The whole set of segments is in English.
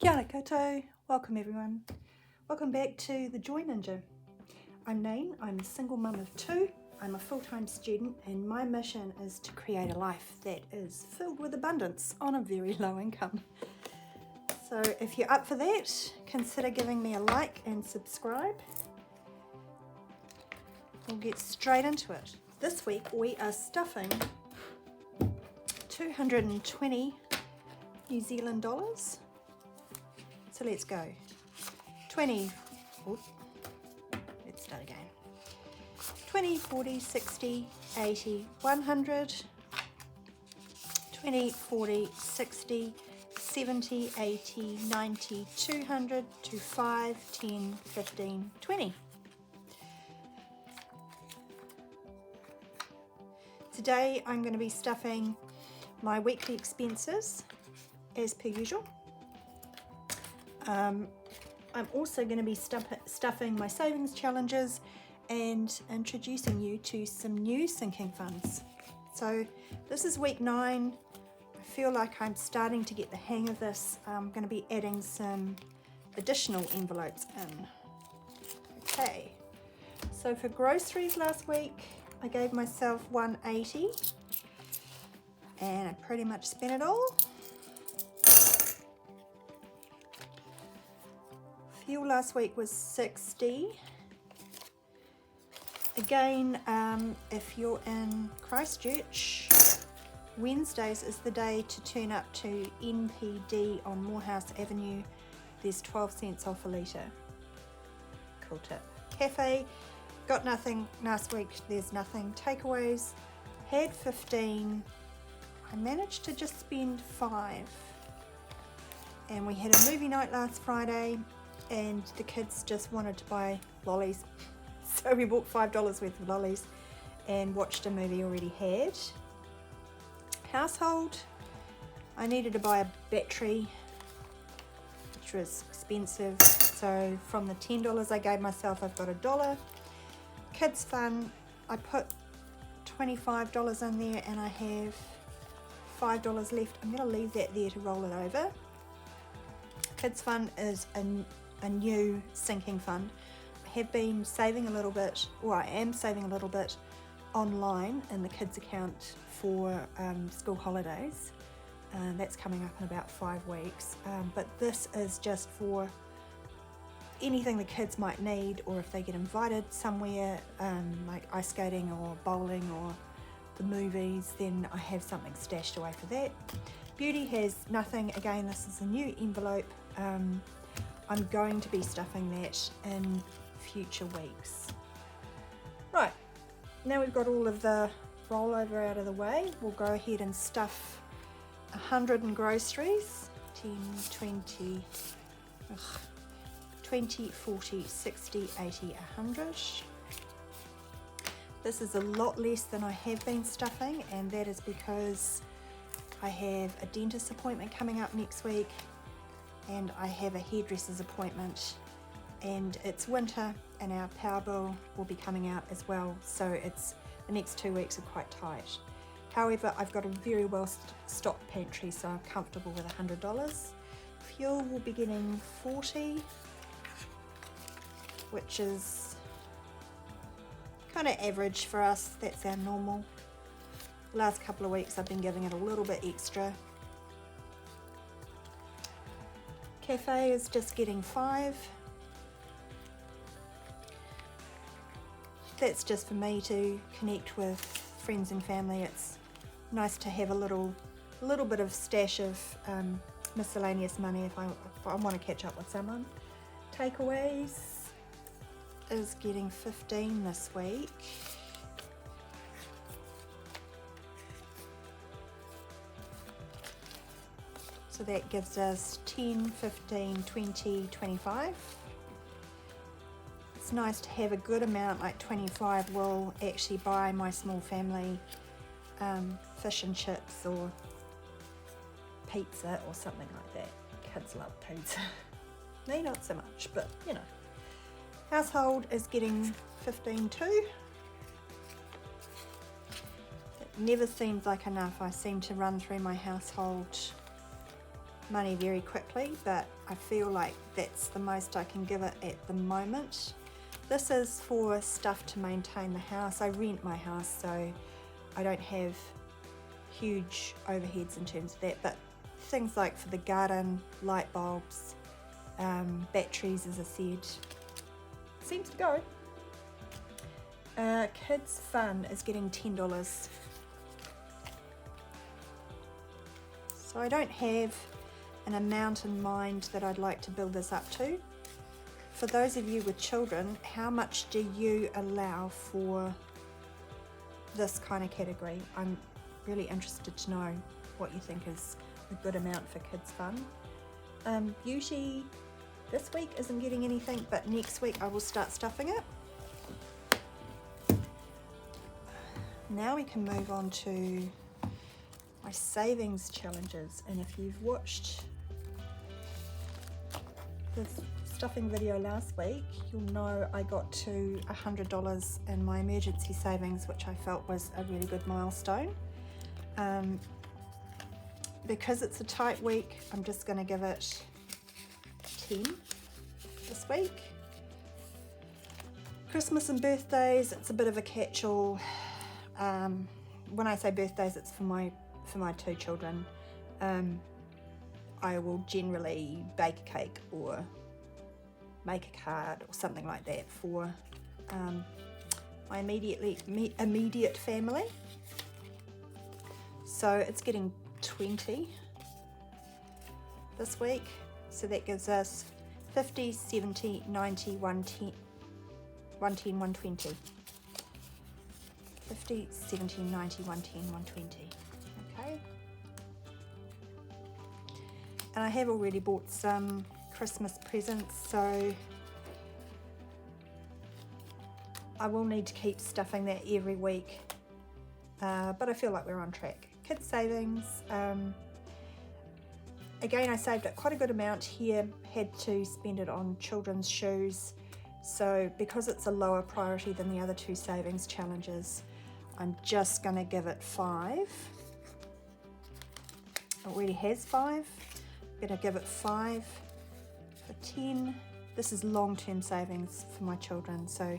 Kia ora koutou, welcome everyone. Welcome back to the Joy Ninja. I'm Nain, I'm a single mum of two, I'm a full-time student and my mission is to create a life that is filled with abundance on a very low income. So if you're up for that, consider giving me a like and subscribe. We'll get straight into it. This week we are stuffing 220 New Zealand dollars. So let's go. 20, let's start again. 20, 40, 60, 80, 100, 20, 40, 60, 70, 80, 90, 200, to 5, 10, 15, 20. Today I'm going to be stuffing my weekly expenses as per usual. I'm also going to be stuffing my savings challenges and introducing you to some new sinking funds. So this is week 9. I feel like I'm starting to get the hang of this. I'm going to be adding some additional envelopes in. Okay, so for groceries last week I gave myself $180 and I pretty much spent it all. Fuel last week was $60. Again, if you're in Christchurch, Wednesdays is the day to turn up to NPD on Morehouse Avenue. There's 12 cents off a litre. Cool tip. Cafe, got nothing last week, there's nothing. Takeaways, had 15. I managed to just spend 5. And we had a movie night last Friday and the kids just wanted to buy lollies. So we bought $5 worth of lollies and watched a movie already had. Household, I needed to buy a battery, which was expensive. So from the $10 I gave myself, I've got $1. Kids fun, I put $25 in there and I have $5 left. I'm going to leave that there to roll it over. Kids fun is a new sinking fund. I have been saving a little bit, or I am saving a little bit online in the kids account for school holidays. That's coming up in about 5 weeks. But this is just for anything the kids might need, or if they get invited somewhere like ice skating or bowling or the movies, then I have something stashed away for that. Beauty has nothing. Again, this is a new envelope. I'm going to be stuffing that in future weeks. Right, now we've got all of the rollover out of the way, we'll go ahead and stuff 100 in groceries. 10, 20, 20, 40, 60, 80, 100. This is a lot less than I have been stuffing, and that is because I have a dentist appointment coming up next week and I have a hairdresser's appointment, and it's winter and our power bill will be coming out as well, so it's the next 2 weeks are quite tight. However, I've got a very well stocked pantry, so I'm comfortable with $100. Fuel will be getting 40, which is kind of average for us. That's our normal. The last couple of weeks I've been giving it a little bit extra. Cafe is just getting 5. That's just for me to connect with friends and family. It's nice to have a little bit of stash of miscellaneous money if I want to catch up with someone. Takeaways is getting 15 this week. So that gives us 10, 15, 20, 25. It's nice to have a good amount, like 25 will actually buy my small family fish and chips or pizza or something like that. Kids love pizza. Me not so much, but you know. Household is getting 15 too. It never seems like enough. I seem to run through my household money very quickly, but I feel like that's the most I can give it at the moment. This is for stuff to maintain the house. I rent my house, so I don't have huge overheads in terms of that, but things like for the garden, light bulbs, batteries, as I said, seems to go. Kids Fun is getting $10. So I don't have an amount in mind that I'd like to build this up to. For those of you with children, how much do you allow for this kind of category? I'm really interested to know what you think is a good amount for Kids Fun. Beauty this week isn't getting anything, but next week I will start stuffing it. Now we can move on to my savings challenges, and if you've watched the stuffing video last week, you'll know I got to $100 in my emergency savings, which I felt was a really good milestone. Because it's a tight week, I'm just going to give it 10 this week. Christmas and birthdays, it's a bit of a catch-all. When I say birthdays, it's for my two children. I will generally bake a cake or make a card or something like that for my immediate family. So it's getting 20 this week. So that gives us 50, 70, 90, 110, 110, 120. 50, 70, 90, 110, 120. Okay. And I have already bought some Christmas presents, so I will need to keep stuffing that every week. But I feel like we're on track. Kids savings. Again, I saved up quite a good amount here. Had to spend it on children's shoes. So because it's a lower priority than the other two savings challenges, I'm just going to give it 5. It already has 5. I'm going to give it 5 for 10. This is long-term savings for my children, so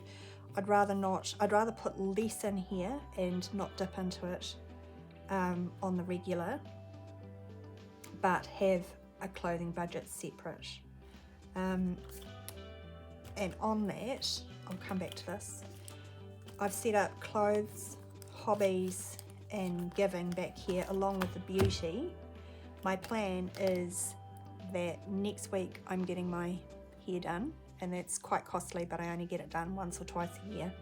I'd rather put less in here and not dip into it on the regular, but have a clothing budget separate. And on that, I'll come back to this. I've set up clothes, hobbies and giving back here along with the beauty. My plan is that next week I'm getting my hair done, and that's quite costly, but I only get it done once or twice a year.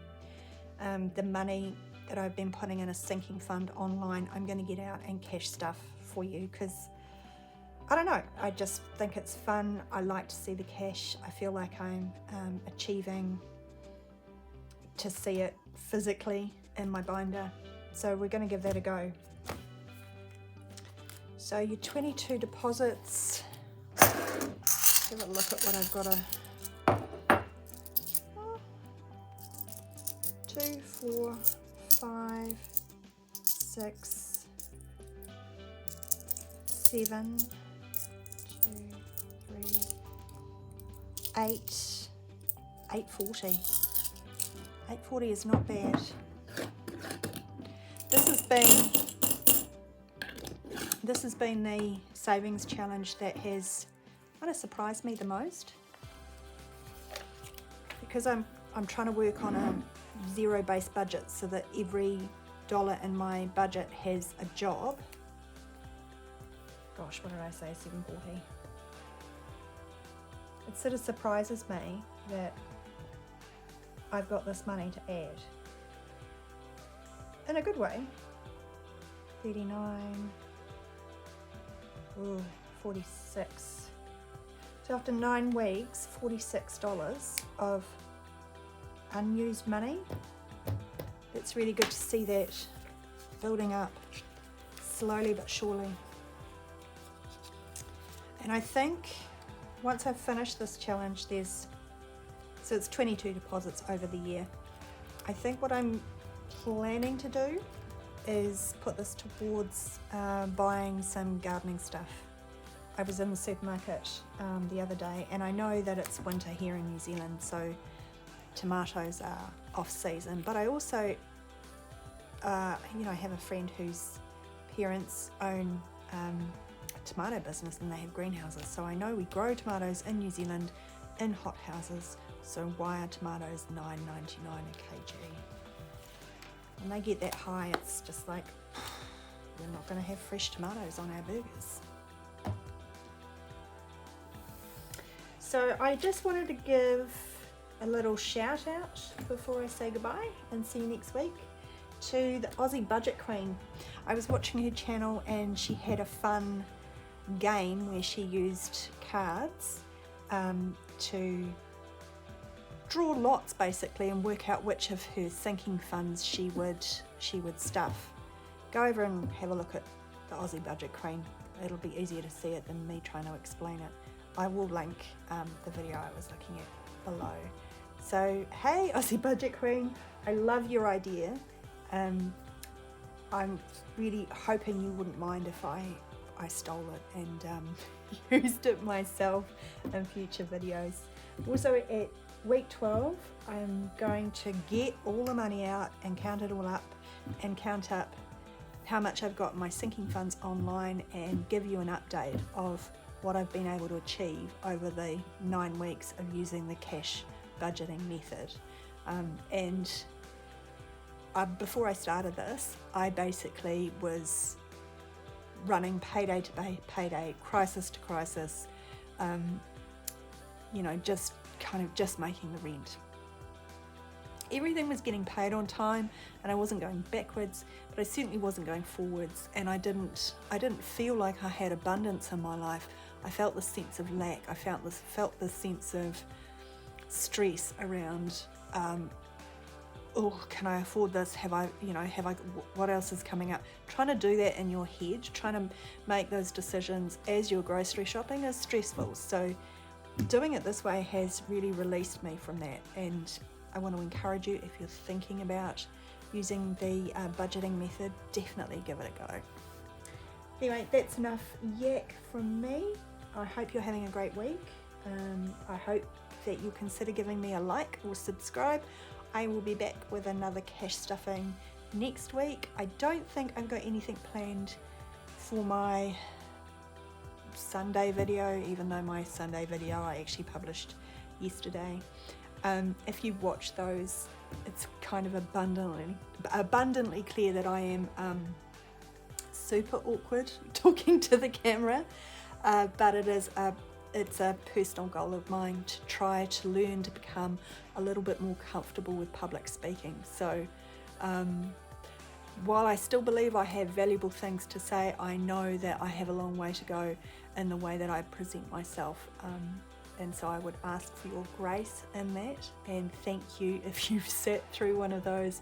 The money that I've been putting in a sinking fund online, I'm going to get out and cash stuff for you, because I don't know, I just think it's fun. I like to see the cash. I feel like I'm achieving to see it physically in my binder, so we're going to give that a go. So your 22 deposits, have a look at what I've got. 2, 4, 5, 6, 7, 2, 3, 8, 840. 840 is not bad. This has been the savings challenge that has kind of surprised me the most, because I'm trying to work on a zero-based budget so that every dollar in my budget has a job. Gosh, what did I say? 740. It sort of surprises me that I've got this money to add in a good way. 39. Ooh, 46. So after 9 weeks, $46 of unused money. It's really good to see that building up slowly but surely. And I think once I've finished this challenge, so it's 22 deposits over the year. I think what I'm planning to do is put this towards buying some gardening stuff. I was in the supermarket the other day, and I know that it's winter here in New Zealand, so tomatoes are off season, but I also you know, I have a friend whose parents own a tomato business and they have greenhouses, so I know we grow tomatoes in New Zealand in hot houses. So why are tomatoes $9.99 a kg? When they get that high, it's just like, we're not going to have fresh tomatoes on our burgers. So I just wanted to give a little shout out before I say goodbye and see you next week to the Aussie Budget Queen. I was watching her channel and she had a fun game where she used cards to draw lots basically and work out which of her sinking funds she would stuff. Go over and have a look at the Aussie Budget Queen. It'll be easier to see it than me trying to explain it. I will link the video I was looking at below. So hey Aussie Budget Queen, I love your idea. I'm really hoping you wouldn't mind if I stole it and used it myself in future videos. Also at week 12, I'm going to get all the money out and count it all up and count up how much I've got in my sinking funds online and give you an update of what I've been able to achieve over the 9 weeks of using the cash budgeting method. Before I started this, I basically was running payday to payday, crisis to crisis, you know, just making the rent. Everything was getting paid on time and I wasn't going backwards, but I certainly wasn't going forwards, and I didn't feel like I had abundance in my life. I felt this sense of lack. I felt this sense of stress around oh, can I afford this? What else is coming up? Trying to do that in your head, trying to make those decisions as you're grocery shopping is stressful. So doing it this way has really released me from that, and I want to encourage you, if you're thinking about using the budgeting method, definitely give it a go. Anyway, that's enough yak from me. I hope you're having a great week. I hope that you'll consider giving me a like or subscribe. I will be back with another cash stuffing next week. I don't think I've got anything planned for my Sunday video, even though my Sunday video I actually published yesterday. If you watch those, it's kind of abundantly clear that I am super awkward talking to the camera, but it's a personal goal of mine to try to learn to become a little bit more comfortable with public speaking. So while I still believe I have valuable things to say, I know that I have a long way to go in the way that I present myself. And so I would ask for your grace in that, and thank you if you've sat through one of those.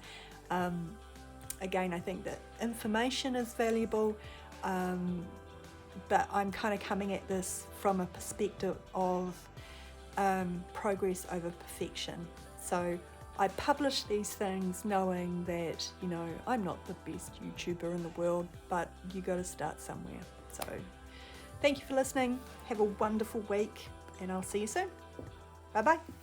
Again, I think that information is valuable, but I'm kind of coming at this from a perspective of progress over perfection. So I publish these things knowing that, you know, I'm not the best YouTuber in the world, but you got to start somewhere. So thank you for listening. Have a wonderful week, and I'll see you soon. Bye bye.